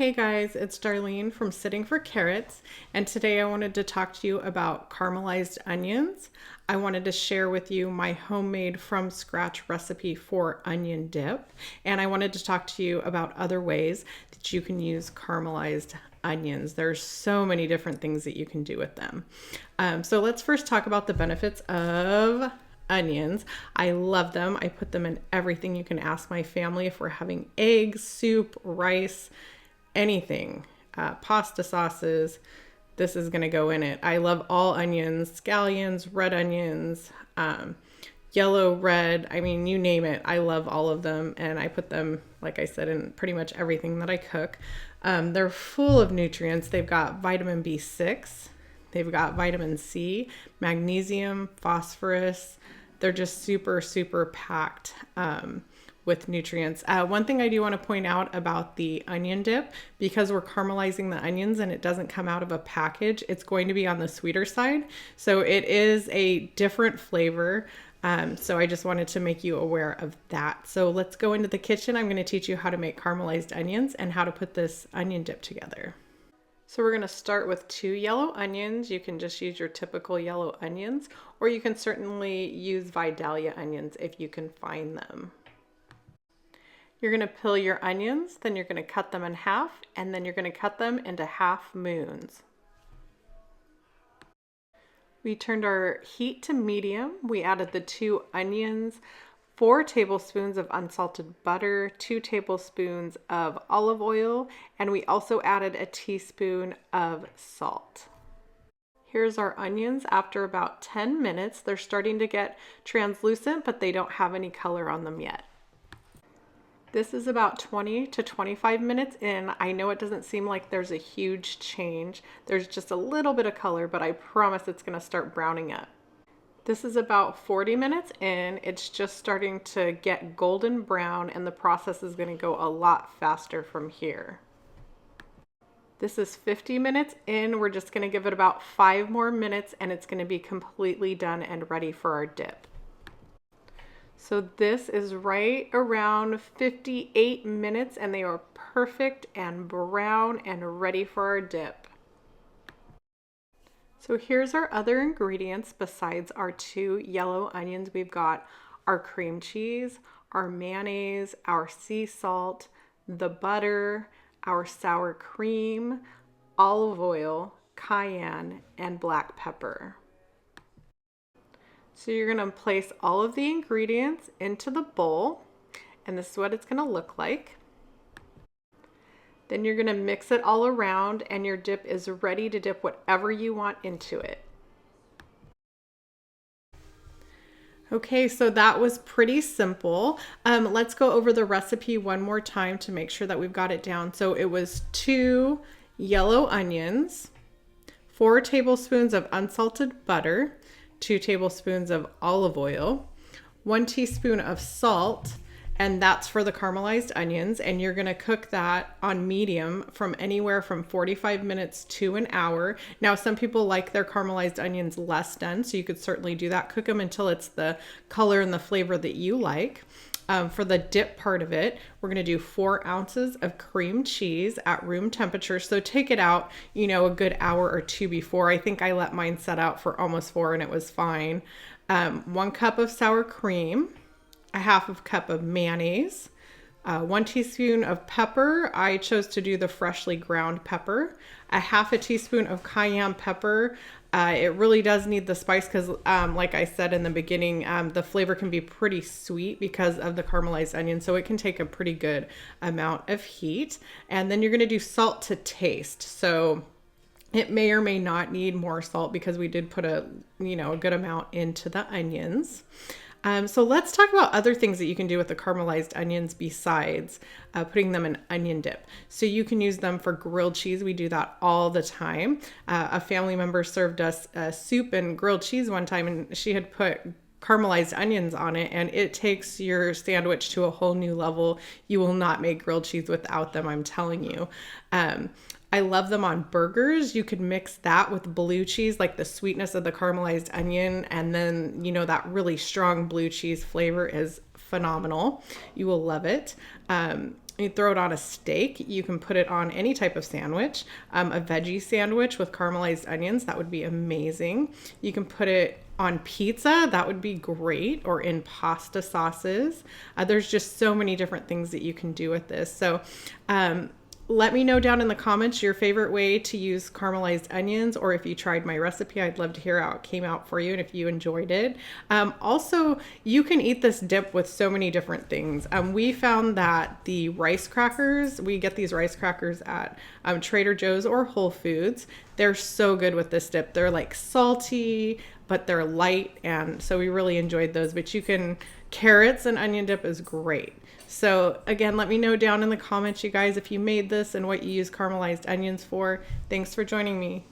Hey guys, it's Darlene from Sitting for Carrots, and today I wanted to talk to you about caramelized onions. I wanted to share with you my homemade from scratch recipe for onion dip, and I wanted to talk to you about other ways that you can use caramelized onions. There's so many different things that you can do with them. So let's first talk about the benefits of onions. I love them. I put them in everything. You can ask my family if we're having eggs, soup, rice, anything, pasta sauces, this is going to go in it. I love all onions, scallions, red onions, yellow, red, I mean, you name it. I love all of them, and I put them, like I said, in pretty much everything that I cook. They're full of nutrients. They've got vitamin B6, they've got vitamin C, magnesium, phosphorus. They're just super, super packed with nutrients. One thing I do want to point out about the onion dip, because we're caramelizing the onions and it doesn't come out of a package, it's going to be on the sweeter side. So it is a different flavor. So I just wanted to make you aware of that. So let's go into the kitchen. I'm going to teach you how to make caramelized onions and how to put this onion dip together. So we're going to start with 2 yellow onions. You can just use your typical yellow onions, or you can certainly use Vidalia onions if you can find them. You're going to peel your onions, then you're going to cut them in half, and then you're going to cut them into half moons. We turned our heat to medium. We added the 2 onions, 4 tablespoons of unsalted butter, 2 tablespoons of olive oil, and we also added a teaspoon of salt. Here's our onions after about 10 minutes. They're starting to get translucent, but they don't have any color on them yet. This is about 20 to 25 minutes in. I know it doesn't seem like there's a huge change. There's just a little bit of color, but I promise it's going to start browning up. This is about 40 minutes in. It's just starting to get golden brown, and the process is going to go a lot faster from here. This is 50 minutes in. We're just going to give it about 5 more minutes, and it's going to be completely done and ready for our dip. So this is right around 58 minutes, and they are perfect and brown and ready for our dip. So here's our other ingredients besides our 2 yellow onions. We've got our cream cheese, our mayonnaise, our sea salt, the butter, our sour cream, olive oil, cayenne, and black pepper. So you're going to place all of the ingredients into the bowl, and this is what it's going to look like. Then you're going to mix it all around, and your dip is ready to dip whatever you want into it. Okay, so that was pretty simple. Let's go over the recipe one more time to make sure that we've got it down. So it was 2 yellow onions, 4 tablespoons of unsalted butter, 2 tablespoons of olive oil, 1 teaspoon of salt, and that's for the caramelized onions. And you're gonna cook that on medium from anywhere from 45 minutes to an hour. Now, some people like their caramelized onions less done, so you could certainly do that. Cook them until it's the color and the flavor that you like. For the dip part of it, we're going to do 4 ounces of cream cheese at room temperature. So take it out, a good hour or 2 before. I think I let mine set out for almost 4 and it was fine. 1 cup of sour cream, a half of cup of mayonnaise, 1 teaspoon of pepper. I chose to do the freshly ground pepper, a half a teaspoon of cayenne pepper. It really does need the spice because, like I said in the beginning, the flavor can be pretty sweet because of the caramelized onion, so it can take a pretty good amount of heat. And then you're going to do salt to taste. So it may or may not need more salt because we did put a good amount into the onions. So let's talk about other things that you can do with the caramelized onions besides putting them in onion dip. So you can use them for grilled cheese. We do that all the time. A family member served us soup and grilled cheese one time, and she had put caramelized onions on it, and it takes your sandwich to a whole new level. You will not make grilled cheese without them, I'm telling you. I love them on burgers. You could mix that with blue cheese, like the sweetness of the caramelized onion, and then, that really strong blue cheese flavor is phenomenal. You will love it. You throw it on a steak. You can put it on any type of sandwich. A veggie sandwich with caramelized onions, that would be amazing. You can put it on pizza, that would be great, or in pasta sauces. There's just so many different things that you can do with this. So let me know down in the comments your favorite way to use caramelized onions, or if you tried my recipe. I'd love to hear how it came out for you and if you enjoyed it. Also, you can eat this dip with so many different things. We found that the rice crackers, we get these rice crackers at Trader Joe's or Whole Foods. They're so good with this dip. They're like salty, but they're light, and so we really enjoyed those. But carrots and onion dip is great. So again, let me know down in the comments, you guys, if you made this and what you use caramelized onions for. Thanks for joining me.